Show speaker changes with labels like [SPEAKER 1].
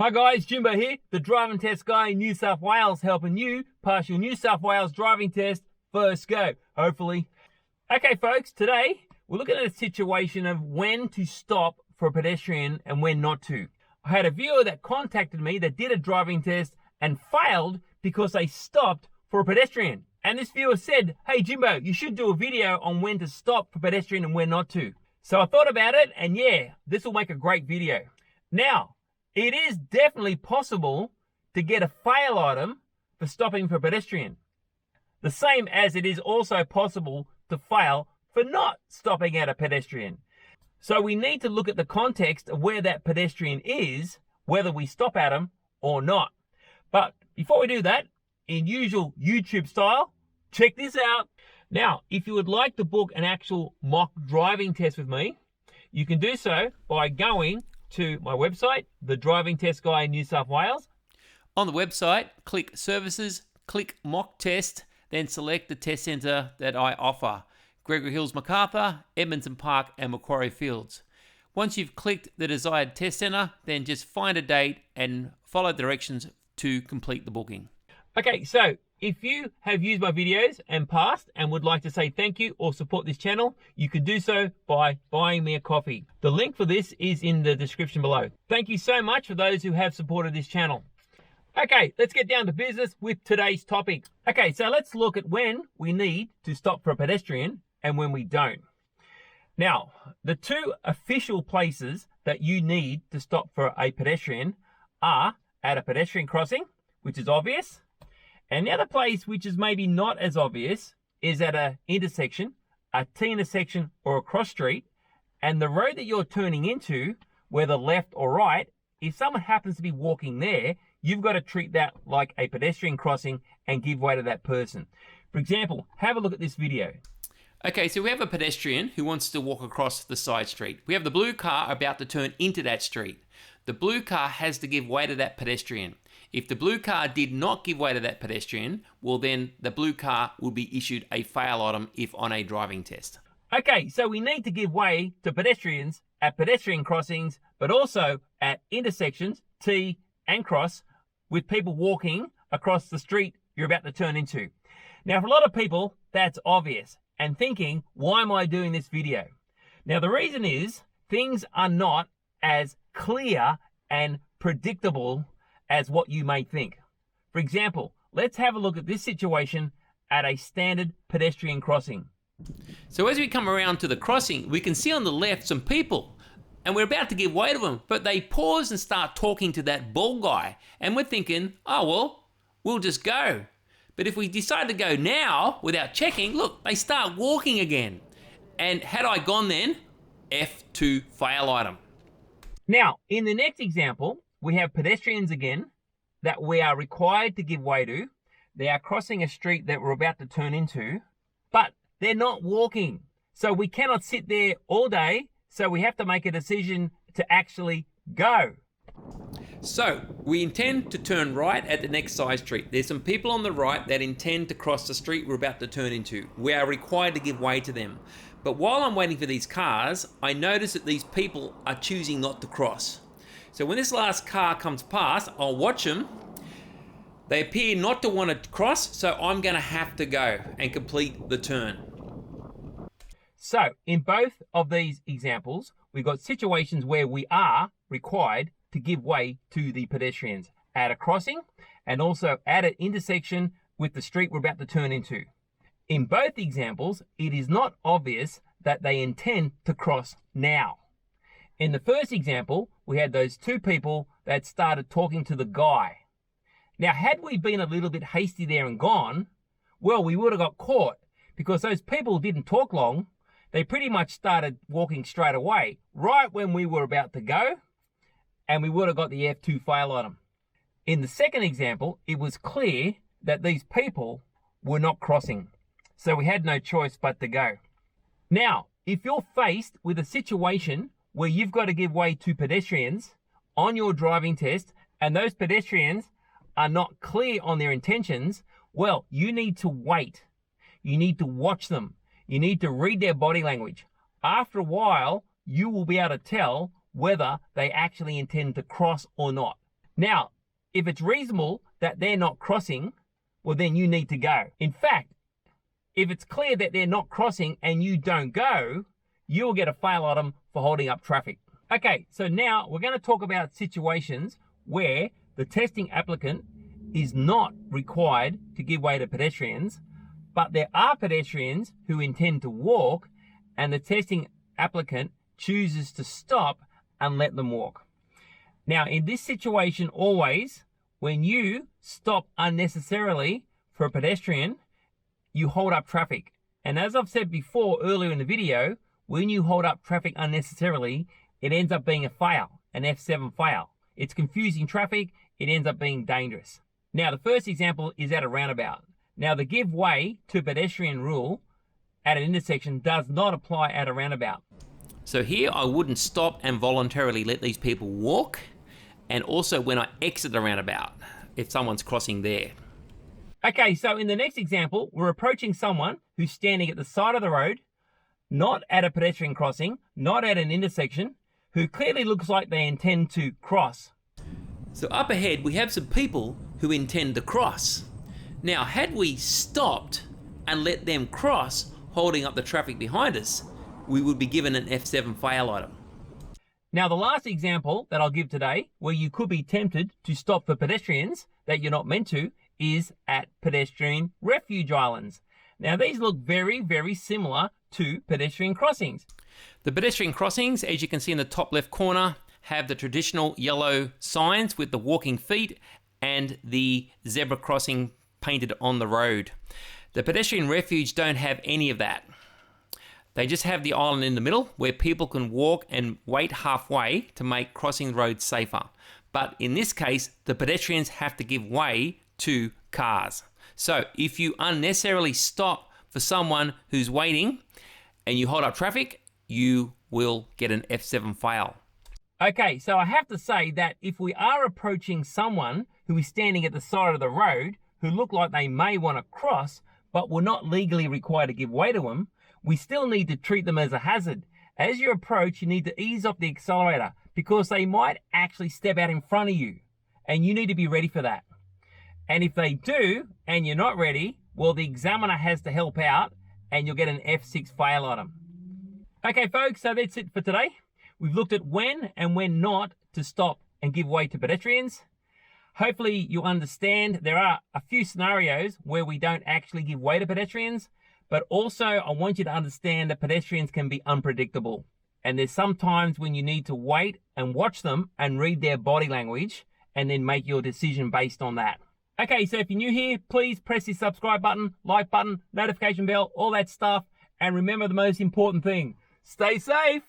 [SPEAKER 1] Hi guys, Jimbo here, the driving test guy in New South Wales, helping you pass your New South Wales driving test first go, hopefully. Okay folks, today we're looking at a situation of when to stop for a pedestrian and when not to. I had a viewer that contacted me that did a driving test and failed because they stopped for a pedestrian. And this viewer said, hey Jimbo, you should do a video on when to stop for pedestrian and when not to. So I thought about it and yeah, this will make a great video. Now, it is definitely possible to get a fail item for stopping for pedestrian. The same as it is also possible to fail for not stopping at a pedestrian. So we need to look at the context of where that pedestrian is, whether we stop at him or not. But before we do that, in usual YouTube style, check this out. Now, if you would like to book an actual mock driving test with me, you can do so by going to my website, the Driving Test Guy in New South Wales.
[SPEAKER 2] On the website, click Services, click Mock Test, then select the test centre that I offer: Gregory Hills, Macarthur, Edmondson Park and Macquarie Fields. Once you've clicked the desired test centre, then just find a date and follow directions to complete the booking.
[SPEAKER 1] Okay, so if you have used my videos and passed and would like to say thank you or support this channel, you can do so by buying me a coffee. The link for this is in the description below. Thank you so much for those who have supported this channel. Okay, let's get down to business with today's topic. Okay, so let's look at when we need to stop for a pedestrian and when we don't. Now, the two official places that you need to stop for a pedestrian are at a pedestrian crossing, which is obvious. And the other place, which is maybe not as obvious, is at an intersection, a T-intersection or a cross street, and the road that you're turning into, whether left or right, if someone happens to be walking there, you've got to treat that like a pedestrian crossing and give way to that person. For example, have a look at this video.
[SPEAKER 2] Okay, so we have a pedestrian who wants to walk across the side street. We have the blue car about to turn into that street. The blue car has to give way to that pedestrian. If the blue car did not give way to that pedestrian, well then the blue car will be issued a fail item if on a driving test.
[SPEAKER 1] Okay, so we need to give way to pedestrians at pedestrian crossings, but also at intersections, T and cross, with people walking across the street you're about to turn into. Now, for a lot of people, that's obvious and thinking, why am I doing this video? Now, the reason is things are not as clear and predictable as what you may think. For example, let's have a look at this situation at a standard pedestrian crossing.
[SPEAKER 2] So as we come around to the crossing, we can see on the left some people, and we're about to give way to them, but they pause and start talking to that bald guy, and we're thinking, oh well, we'll just go. But if we decide to go now without checking, look, they start walking again. And had I gone then, F2 fail item.
[SPEAKER 1] Now, in the next example, we have pedestrians again that we are required to give way to. They are crossing a street that we're about to turn into, but they're not walking. So we cannot sit there all day, so we have to make a decision to actually go.
[SPEAKER 2] So we intend to turn right at the next side street. There's some people on the right that intend to cross the street we're about to turn into. We are required to give way to them. But while I'm waiting for these cars, I notice that these people are choosing not to cross. So when this last car comes past, I'll watch them. They appear not to want to cross, so I'm going to have to go and complete the turn.
[SPEAKER 1] So in both of these examples, we've got situations where we are required to give way to the pedestrians at a crossing and also at an intersection with the street we're about to turn into. In both examples, it is not obvious that they intend to cross now. In the first example, we had those two people that started talking to the guy. Now, had we been a little bit hasty there and gone, well, we would have got caught because those people didn't talk long. They pretty much started walking straight away, right when we were about to go, and we would have got the F2 fail item. In the second example, it was clear that these people were not crossing, so we had no choice but to go. Now, if you're faced with a situation where you've got to give way to pedestrians on your driving test and those pedestrians are not clear on their intentions, well, you need to wait. You need to watch them. You need to read their body language. After a while, you will be able to tell whether they actually intend to cross or not. Now, if it's reasonable that they're not crossing, well, then you need to go. In fact, if it's clear that they're not crossing and you don't go, you'll get a fail item for holding up traffic. Okay, so now we're going to talk about situations where the testing applicant is not required to give way to pedestrians, but there are pedestrians who intend to walk and the testing applicant chooses to stop and let them walk. Now, in this situation, always, when you stop unnecessarily for a pedestrian, you hold up traffic. And as I've said before earlier in the video, when you hold up traffic unnecessarily, it ends up being a fail, an F7 fail. It's confusing traffic, it ends up being dangerous. Now, the first example is at a roundabout. Now, the give way to pedestrian rule at an intersection does not apply at a roundabout.
[SPEAKER 2] So here I wouldn't stop and voluntarily let these people walk, and also when I exit the roundabout, if someone's crossing there.
[SPEAKER 1] Okay, so in the next example, we're approaching someone who's standing at the side of the road, not at a pedestrian crossing, not at an intersection, who clearly looks like they intend to cross.
[SPEAKER 2] So up ahead, we have some people who intend to cross. Now, had we stopped and let them cross, holding up the traffic behind us, we would be given an F7 fail item.
[SPEAKER 1] Now, the last example that I'll give today, where you could be tempted to stop for pedestrians that you're not meant to, is at pedestrian refuge islands. Now, these look very, very similar to pedestrian crossings.
[SPEAKER 2] The pedestrian crossings, as you can see in the top left corner, have the traditional yellow signs with the walking feet and the zebra crossing painted on the road. The pedestrian refuge don't have any of that. They just have the island in the middle where people can walk and wait halfway to make crossing the road safer. But in this case, the pedestrians have to give way to cars. So if you unnecessarily stop for someone who's waiting and you hold up traffic, you will get an F7 fail.
[SPEAKER 1] Okay, so I have to say that if we are approaching someone who is standing at the side of the road who look like they may want to cross, but we're not legally required to give way to them, we still need to treat them as a hazard. As you approach, you need to ease off the accelerator because they might actually step out in front of you, and you need to be ready for that. And if they do, and you're not ready, well, the examiner has to help out, and you'll get an F6 fail item. Okay, folks, so that's it for today. We've looked at when and when not to stop and give way to pedestrians. Hopefully you understand there are a few scenarios where we don't actually give way to pedestrians, but also I want you to understand that pedestrians can be unpredictable. And there's some times when you need to wait and watch them and read their body language and then make your decision based on that. Okay, so if you're new here, please press the subscribe button, like button, notification bell, all that stuff. And remember the most important thing, stay safe.